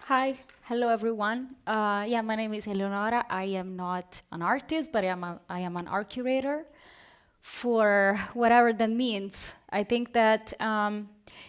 Hi, hello everyone. My name is Eleonora. I am not an artist, but I am an art curator for whatever that means. I think that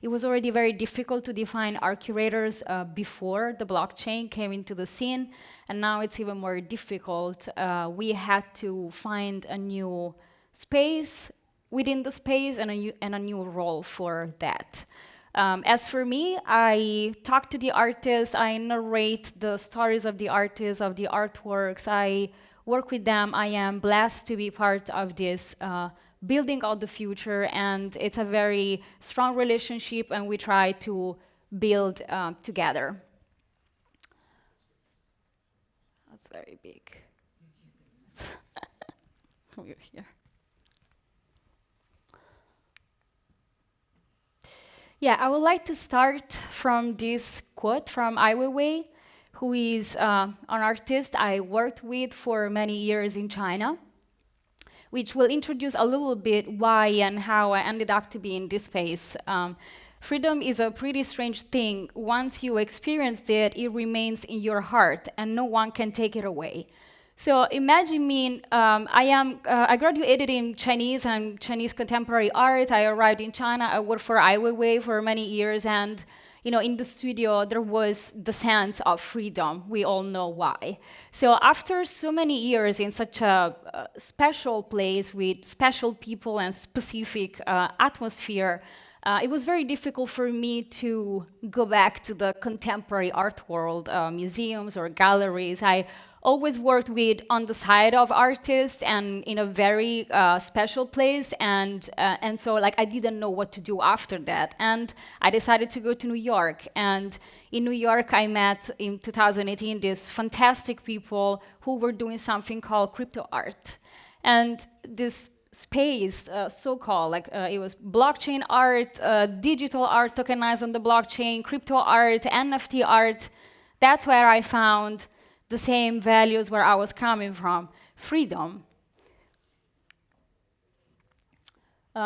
it was already very difficult to define art curators before the blockchain came into the scene, and now it's even more difficult. We had to find a new space within the space and a new role for that. As for me, I talk to the artists, I narrate the stories of the artists, of the artworks, I work with them. I am blessed to be part of this building of the future, and it's a very strong relationship, and we try to build together. That's very big. Over here. Yeah, I would like to start from this quote from Ai Weiwei, who is an artist I worked with for many years in China, which will introduce a little bit why and how I ended up to be in this space. Freedom is a pretty strange thing. Once you experience it, it remains in your heart, and no one can take it away. So imagine me, I graduated in Chinese and Chinese contemporary art. I arrived in China. I worked for Ai Weiwei for many years, and in the studio, there was the sense of freedom. We all know why. So after so many years in such a special place with special people and specific atmosphere, it was very difficult for me to go back to the contemporary art world, museums or galleries. I always worked with on the side of artists and in a very special place, and so like I didn't know what to do after that, and I decided to go to New York. And in New York, I met in 2018 these fantastic people who were doing something called crypto art, and this space, so-called, like it was blockchain art, digital art tokenized on the blockchain, crypto art, NFT art. That's where I found the same values where I was coming from, freedom.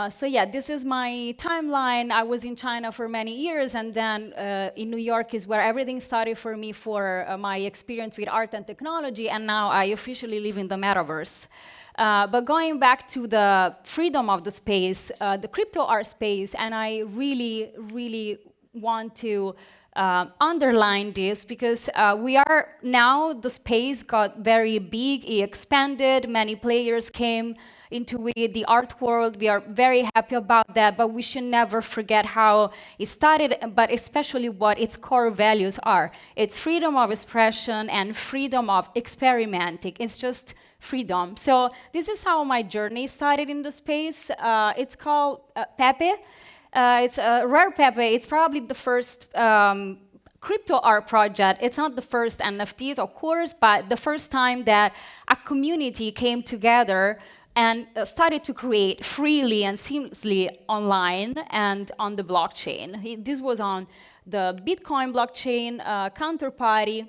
So yeah, this is my timeline. I was in China for many years, and then in New York is where everything started for me for my experience with art and technology, and now I officially live in the Metaverse. But going back to the freedom of the space, the crypto art space, and I really, really want to underline this because we are now, the space got very big, it expanded, many players came into it, the art world. We are very happy about that, but we should never forget how it started, but especially what its core values are. It's freedom of expression and freedom of experimenting. It's just freedom. So this is how my journey started in the space. It's called Pepe. It's a rare Pepe. It's probably the first crypto art project. It's not the first NFTs, of course, but the first time that a community came together and started to create freely and seamlessly online and on the blockchain. This was on the Bitcoin blockchain counterparty.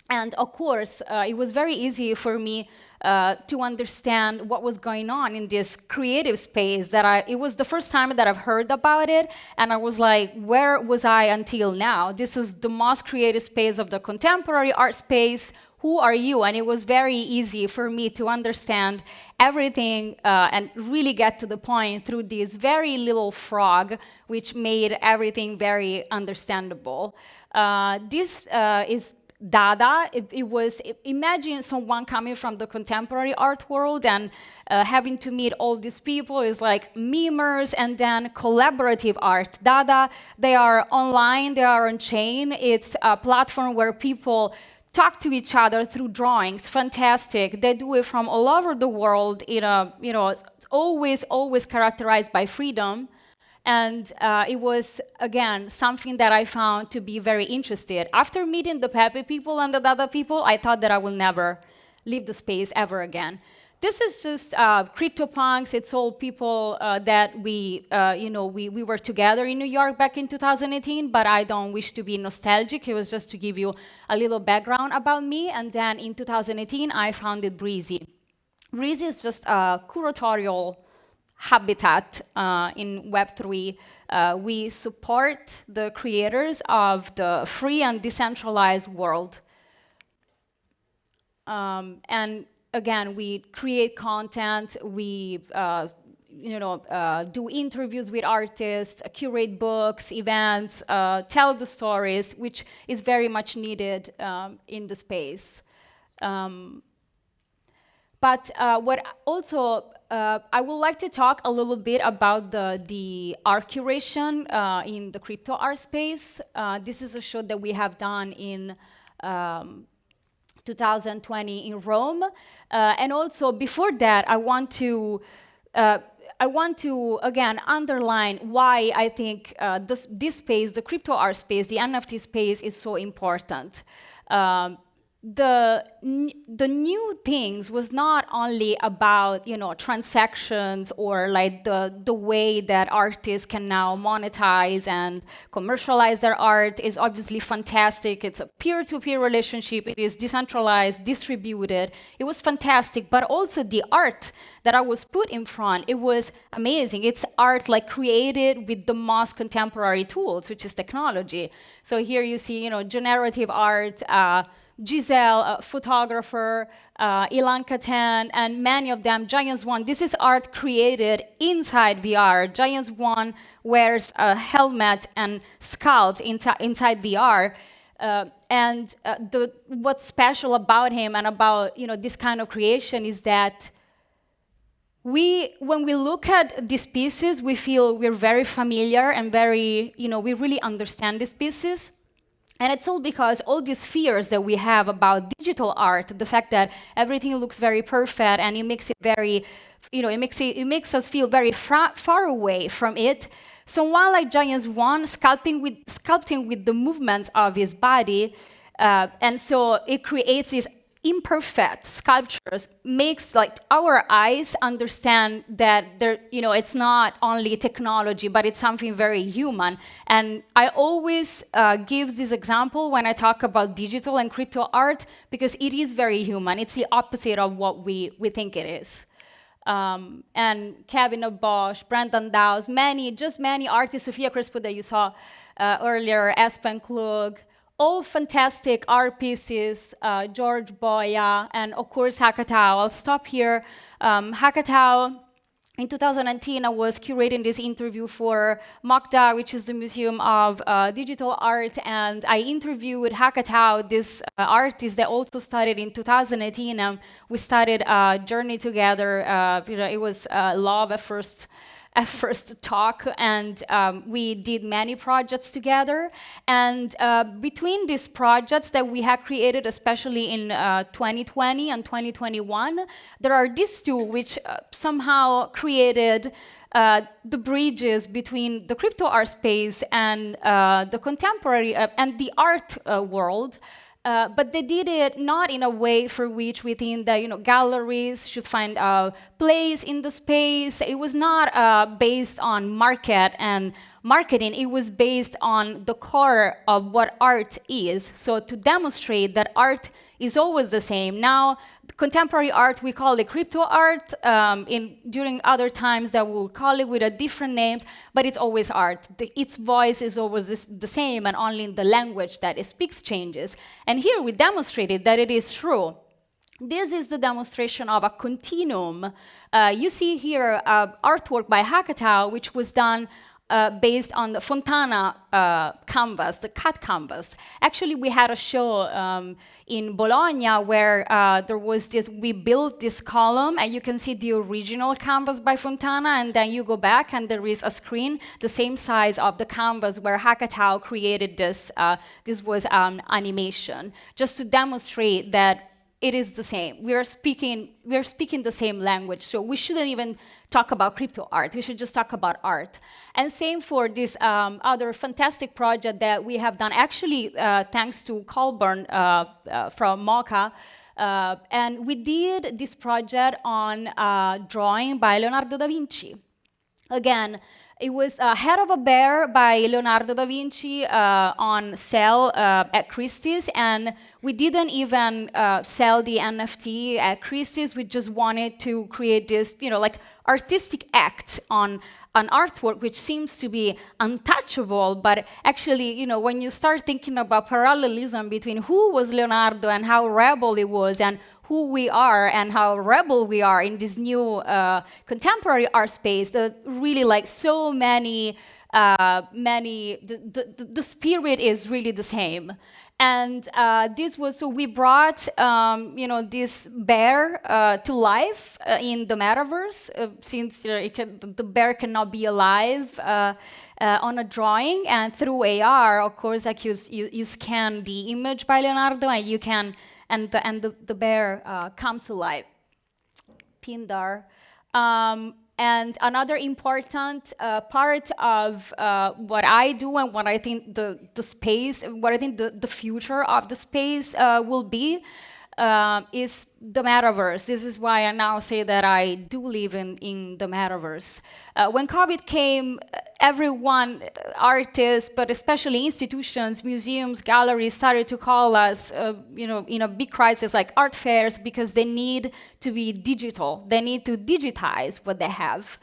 And of course, it was very easy for me to understand what was going on in this creative space. It was the first time that I've heard about it, and I was like, where was I until now? This is the most creative space of the contemporary art space. Who are you? And it was very easy for me to understand everything and really get to the point through this very little frog, which made everything very understandable. This is Dada. Imagine someone coming from the contemporary art world and having to meet all these people is like memers and then collaborative art. Dada, they are online, they are on chain. It's a platform where people talk to each other through drawings. Fantastic. They do it from all over the world in a, always characterized by freedom. And it was, again, something that I found to be very interesting. After meeting the Pepe people and the Dada people, I thought that I will never leave the space ever again. This is just CryptoPunks. It's all people that we were together in New York back in 2018, but I don't wish to be nostalgic. It was just to give you a little background about me. And then in 2018, I founded Brizi. Brizi is just a curatorial habitat in Web3 We support the creators of the free and decentralized world. And again, we create content, we do interviews with artists, curate books, events, tell the stories, which is very much needed in the space. But what also, I would like to talk a little bit about the Arcuration in the crypto art space. This is a show that we have done in 2020 in Rome. And also before that, I want to again underline why I think this space, the crypto art space, the NFT space, is so important. The new things was not only about transactions or like the way that artists can now monetize and commercialize their art is obviously fantastic. It's a peer-to-peer relationship. It is decentralized, distributed. It was fantastic, but also the art that I was put in front, it was amazing. It's art like created with the most contemporary tools, which is technology. So here you see generative art. Giselle, a photographer, Ilan Katan, and many of them, Giants One. This is art created inside VR. Giants One wears a helmet and sculpt inside VR. What's special about him and about this kind of creation is that when we look at these pieces, we feel we're very familiar and very, we really understand these pieces. And it's all because all these fears that we have about digital art, the fact that everything looks very perfect and it makes it very, it makes us feel very far away from it. Someone like Giants One sculpting with the movements of his body, and so it creates these imperfect sculptures, makes like our eyes understand that it's not only technology, but it's something very human. And I always give this example when I talk about digital and crypto art, because it is very human. It's the opposite of what we think it is. And Kevin of Bosch, Brandon Dow's, many artists, Sofia Crespo that you saw earlier, Espen Klug, all fantastic art pieces, George Boya, and of course Hackatao. I'll stop here. Hackatao, in 2019, I was curating this interview for MOCDA, which is the Museum of Digital Art, and I interviewed Hackatao, this artist that also started in 2018, and we started a journey together. It was love at first talk, and we did many projects together. And between these projects that we have created, especially in 2020 and 2021, there are these two which somehow created the bridges between the crypto art space and the contemporary and the art world. But they did it not in a way for which we think that galleries should find a place in the space. It was not based on market and marketing. It was based on the core of what art is. So to demonstrate that art is always the same. Now, contemporary art, we call it crypto art. During other times, that we'll call it with a different names, but it's always art. Its voice is always the same, and only in the language that it speaks changes. And here we demonstrated that it is true. This is the demonstration of a continuum. You see here artwork by Hackatao, which was done based on the Fontana canvas, the cut canvas. Actually, we had a show in Bologna where we built this column, and you can see the original canvas by Fontana, and then you go back and there is a screen the same size of the canvas where Hackatao created this. This was animation, just to demonstrate that it is the same. We are speaking the same language, so we shouldn't even talk about crypto art. We should just talk about art. And same for this other fantastic project that we have done, actually thanks to Colburn from MoCA. And we did this project on drawing by Leonardo da Vinci. Again, It was Head of a Bear by Leonardo da Vinci on sale at Christie's, and we didn't even sell the NFT at Christie's. We just wanted to create this, like artistic act on an artwork which seems to be untouchable, but actually, when you start thinking about parallelism between who was Leonardo and how rebel it was, and who we are and how rebel we are in this new contemporary art space, really like so many, the spirit is really the same. And this was, so we brought, this bear to life in the metaverse, since the bear cannot be alive on a drawing, and through AR, of course, like you scan the image by Leonardo, and you can, and the bear comes to life. Pindar. And another important part of what I do and what I think the space, what I think the future of the space will be is the metaverse. This is why I now say that I do live in the metaverse. When COVID came, everyone, artists, but especially institutions, museums, galleries started to call us, in a big crisis like art fairs, because they need to be digital. They need to digitize what they have.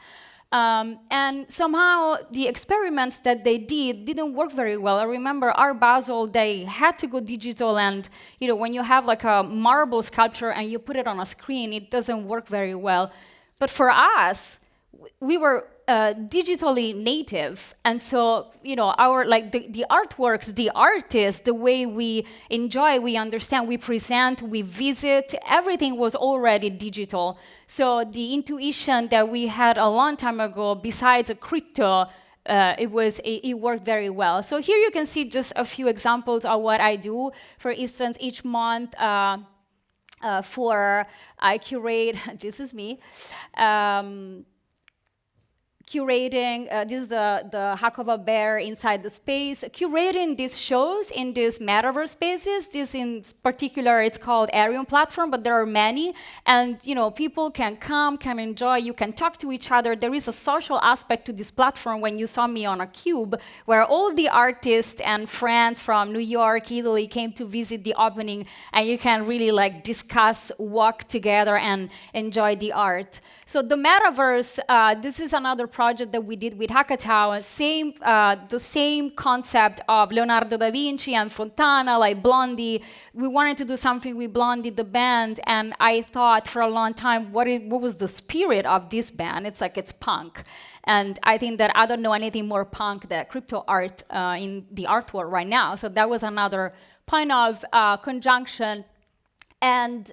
And somehow the experiments that they didn't work very well. I remember Art Basel, they had to go digital, and when you have like a marble sculpture and you put it on a screen, it doesn't work very well. But for us, we were digitally native, and so our the artworks, the artists, the way we enjoy, we understand, we present, we visit, everything was already digital. So the intuition that we had a long time ago, besides a crypto, it worked very well. So here you can see just a few examples of what I do. For instance, each month I curate. This is me. Curating, this is the hack of a bear inside the space, curating these shows in these metaverse spaces. This in particular, it's called Arion platform, but there are many, and people can come, can enjoy, you can talk to each other. There is a social aspect to this platform. When you saw me on a cube, where all the artists and friends from New York, Italy came to visit the opening, and you can really like discuss, walk together, and enjoy the art. So the metaverse, this is another project that we did with Hackatow. The same concept of Leonardo da Vinci and Fontana, like Blondie. We wanted to do something with Blondie, the band, and I thought for a long time, what was the spirit of this band? It's punk. And I think that I don't know anything more punk than crypto art in the art world right now. So that was another point of conjunction. And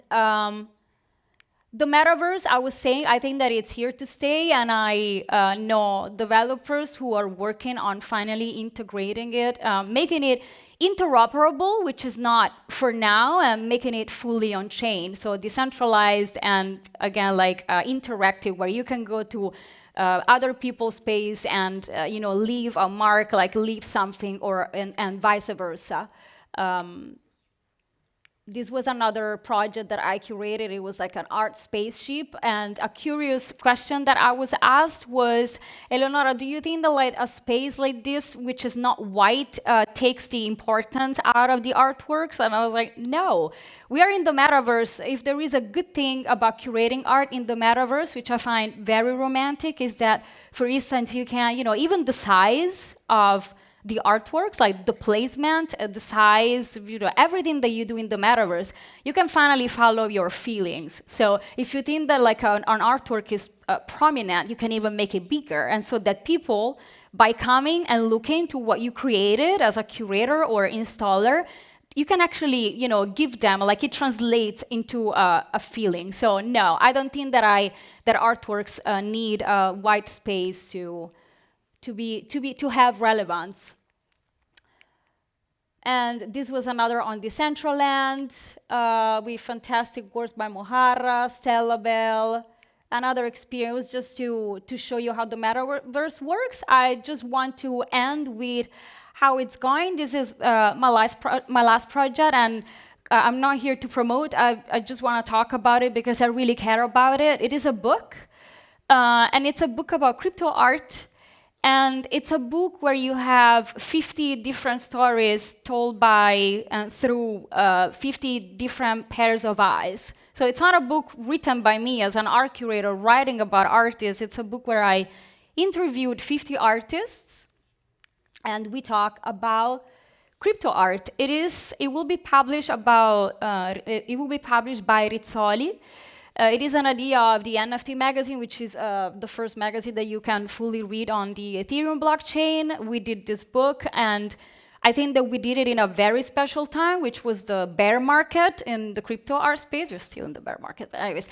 the metaverse, I was saying, I think that it's here to stay, and I know developers who are working on finally integrating it, making it interoperable, which is not for now, and making it fully on-chain. So decentralized and, again, like interactive, where you can go to other people's space and, leave a mark, like leave something, and vice versa. This was another project that I curated. It was like an art spaceship. And a curious question that I was asked was, Eleonora, do you think that like a space like this, which is not white, takes the importance out of the artworks? And I was like, no. We are in the metaverse. If there is a good thing about curating art in the metaverse, which I find very romantic, is that, for instance, you can, even the size of the artworks, like the placement, the size, everything that you do in the metaverse, you can finally follow your feelings. So if you think that like an artwork is prominent, you can even make it bigger. And so that people, by coming and looking to what you created as a curator or installer, you can actually, give them, like it translates into a feeling. So no, I don't think that artworks need a white space to have relevance. And this was another on Decentraland with fantastic works by Moharra, Stella Bell. Another experience just to show you how the metaverse works. I just want to end with how it's going. This is my last project, and I'm not here to promote. I just want to talk about it because I really care about it. It is a book, and it's a book about crypto art. And it's a book where you have 50 different stories told by and through 50 different pairs of eyes. So it's not a book written by me as an art curator writing about artists. It's a book where I interviewed 50 artists, and we talk about crypto art. It will be published by Rizzoli. It is an idea of the NFT magazine, which is the first magazine that you can fully read on the Ethereum blockchain. We did this book, and I think that we did it in a very special time, which was the bear market in the crypto art space. You're still in the bear market, but anyways.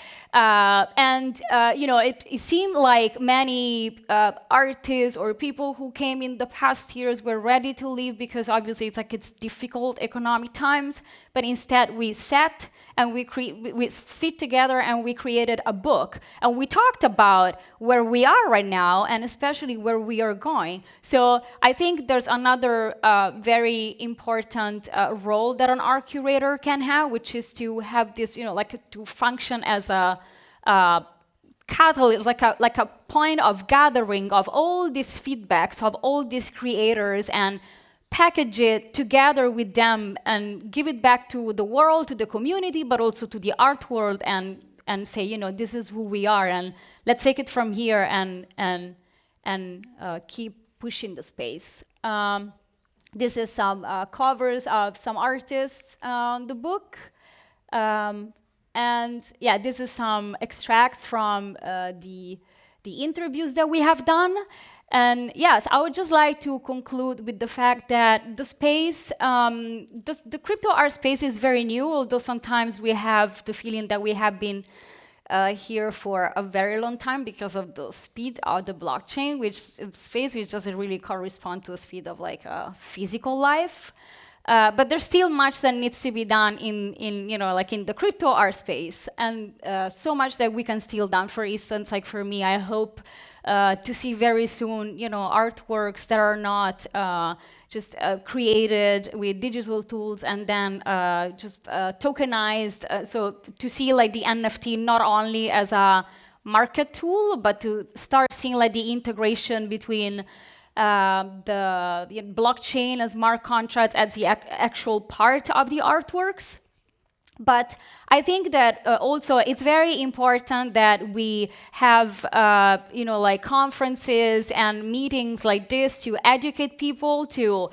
It seemed like many artists or people who came in the past years were ready to leave because obviously it's difficult economic times. But instead, we sat and we sit together and we created a book. And we talked about where we are right now and especially where we are going. So I think there's another very important role that an art curator can have, which is to have this, to function as a catalyst, like a point of gathering of all these feedbacks of all these creators and package it together with them and give it back to the world, to the community, but also to the art world and say, this is who we are and let's take it from here and keep pushing the space. This is some covers of some artists on the book. And yeah, this is some extracts from the interviews that we have done. And yes, I would just like to conclude with the fact that the space, the crypto art space is very new, although sometimes we have the feeling that we have been here for a very long time because of the speed of the blockchain, which doesn't really correspond to the speed of like physical life. But there's still much that needs to be done in the crypto art space, and so much that we can still done. For instance, like for me, I hope to see very soon, artworks that are not just created with digital tools and then just tokenized. So to see like the NFT not only as a market tool, but to start seeing like the integration between the blockchain as smart contract as the actual part of the artworks. But I think that also it's very important that we have, conferences and meetings like this to educate people, to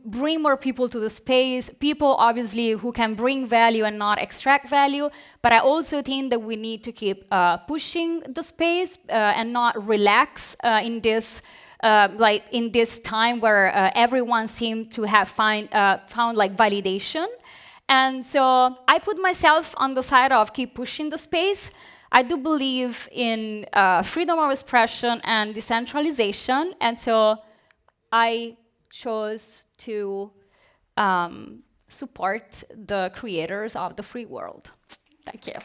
bring more people to the space, people obviously who can bring value and not extract value. But I also think that we need to keep pushing the space and not relax in this in this time where everyone seemed to have found like validation. And so I put myself on the side of keep pushing the space. I do believe in freedom of expression and decentralization. And so I chose to support the creators of the free world. Thank you.